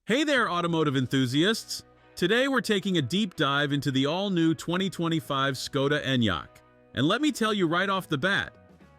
Hey there, automotive enthusiasts! Today we're taking a deep dive into the all-new 2025 Skoda Enyaq. And let me tell you right off the bat,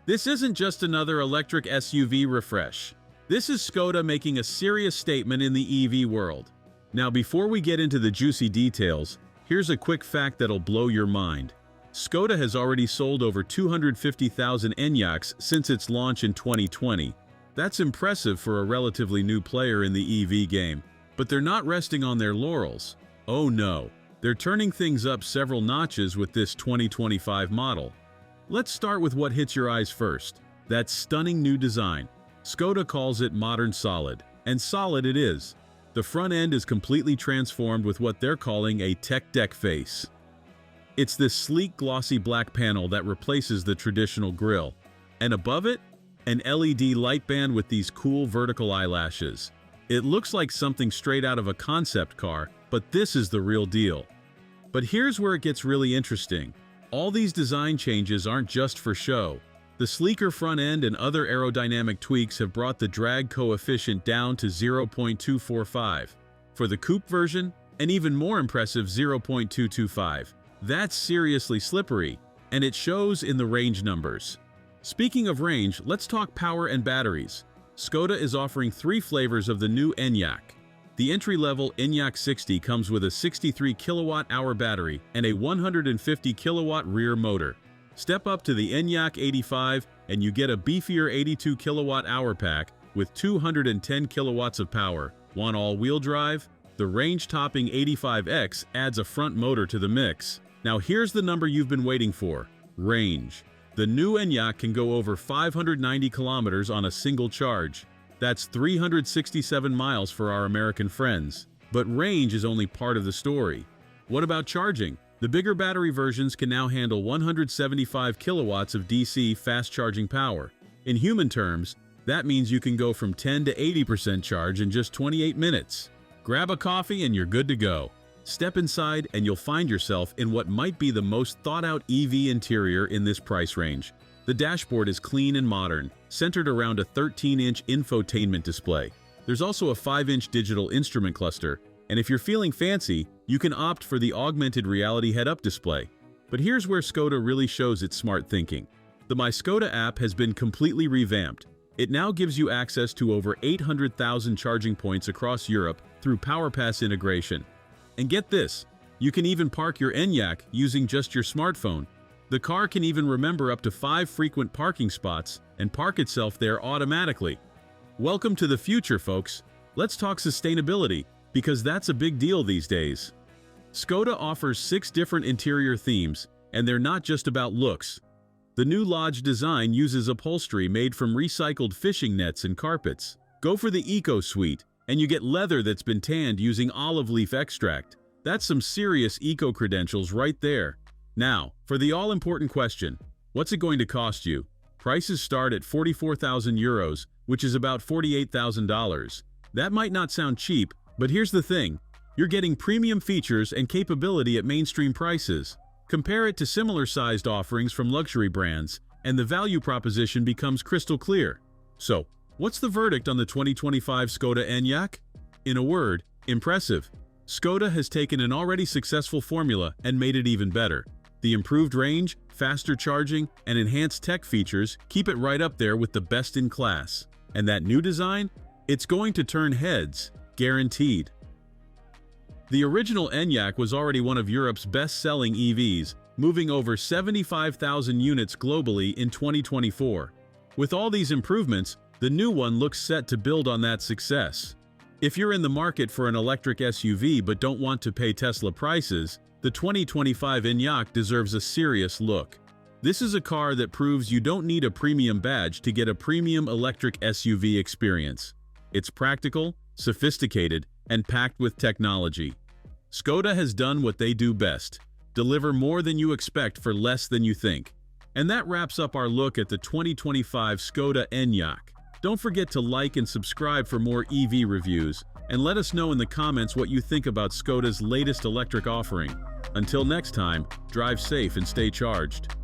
this isn't just another electric SUV refresh. This is Skoda making a serious statement in the EV world. Now before we get into the juicy details, here's a quick fact that'll blow your mind. Skoda has already sold over 250,000 Enyaqs since its launch in 2020. That's impressive for a relatively new player in the EV game. But they're not resting on their laurels. Oh no, they're turning things up several notches with this 2025 model. Let's start with what hits your eyes first. That stunning new design. Skoda calls it modern solid, and solid it is. The front end is completely transformed with what they're calling a tech deck face. It's this sleek glossy black panel that replaces the traditional grille. And above it, an LED light band with these cool vertical eyelashes. It looks like something straight out of a concept car, but this is the real deal. But here's where it gets really interesting. All these design changes aren't just for show. The sleeker front end and other aerodynamic tweaks have brought the drag coefficient down to 0.245. For the coupe version, an even more impressive 0.225. That's seriously slippery, and it shows in the range numbers. Speaking of range, let's talk power and batteries. Skoda is offering 3 flavors of the new Enyaq. The entry-level Enyaq 60 comes with a 63 kilowatt-hour battery and a 150 kilowatt rear motor. Step up to the Enyaq 85 and you get a beefier 82 kilowatt-hour pack with 210 kilowatts of power. Want all-wheel drive? The range-topping 85X adds a front motor to the mix. Now here's the number you've been waiting for: range. The new Enyaq can go over 590 kilometers on a single charge. That's 367 miles for our American friends. But range is only part of the story. What about charging? The bigger battery versions can now handle 175 kilowatts of DC fast charging power. In human terms, that means you can go from 10 to 80% charge in just 28 minutes. Grab a coffee and you're good to go. Step inside and you'll find yourself in what might be the most thought-out EV interior in this price range. The dashboard is clean and modern, centered around a 13-inch infotainment display. There's also a 5-inch digital instrument cluster, and if you're feeling fancy, you can opt for the augmented reality head-up display. But here's where Skoda really shows its smart thinking. The My Skoda app has been completely revamped. It now gives you access to over 800,000 charging points across Europe through PowerPass integration. And get this, you can even park your Enyaq using just your smartphone. The car can even remember up to 5 frequent parking spots and park itself there automatically. Welcome to the future, folks. Let's talk sustainability, because that's a big deal these days. Skoda offers 6 different interior themes, and they're not just about looks. The new Lodge design uses upholstery made from recycled fishing nets and carpets. Go for the Eco Suite, and you get leather that's been tanned using olive leaf extract. That's some serious eco-credentials right there. Now, for the all-important question, what's it going to cost you? Prices start at 44,000 euros, which is about $48,000. That might not sound cheap, but here's the thing. You're getting premium features and capability at mainstream prices. Compare it to similar-sized offerings from luxury brands, and the value proposition becomes crystal clear. So, what's the verdict on the 2025 Skoda Enyaq? In a word, impressive. Skoda has taken an already successful formula and made it even better. The improved range, faster charging, and enhanced tech features keep it right up there with the best in class. And that new design? It's going to turn heads, guaranteed. The original Enyaq was already one of Europe's best-selling EVs, moving over 75,000 units globally in 2024. With all these improvements, the new one looks set to build on that success. If you're in the market for an electric SUV but don't want to pay Tesla prices, the 2025 Enyaq deserves a serious look. This is a car that proves you don't need a premium badge to get a premium electric SUV experience. It's practical, sophisticated, and packed with technology. Skoda has done what they do best: deliver more than you expect for less than you think. And that wraps up our look at the 2025 Skoda Enyaq. Don't forget to like and subscribe for more EV reviews, and let us know in the comments what you think about Skoda's latest electric offering. Until next time, drive safe and stay charged.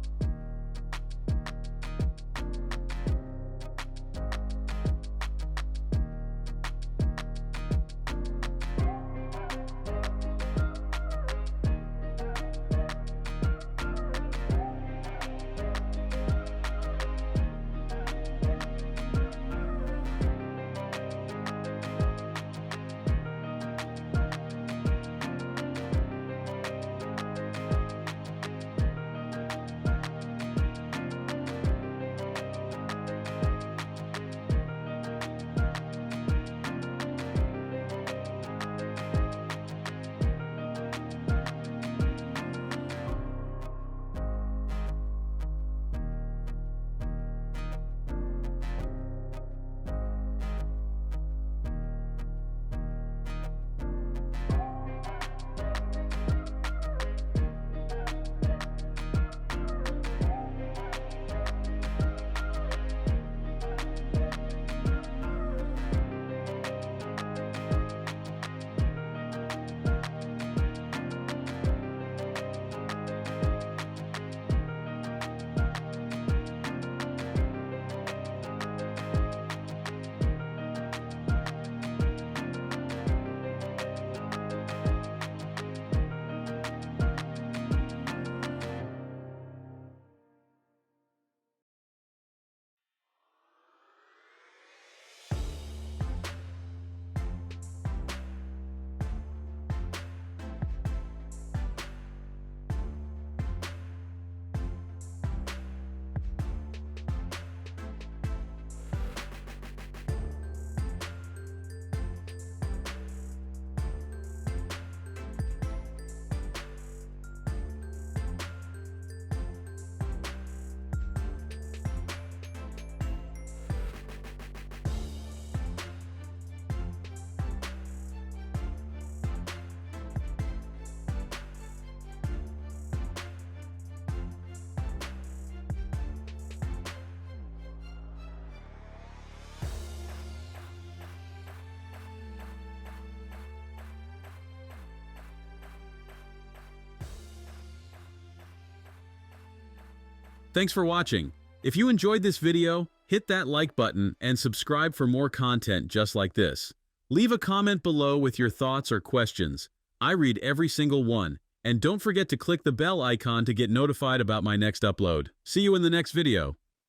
Thanks for watching. If you enjoyed this video, hit that like button and subscribe for more content just like this. Leave a comment below with your thoughts or questions. I read every single one. And don't forget to click the bell icon to get notified about my next upload. See you in the next video.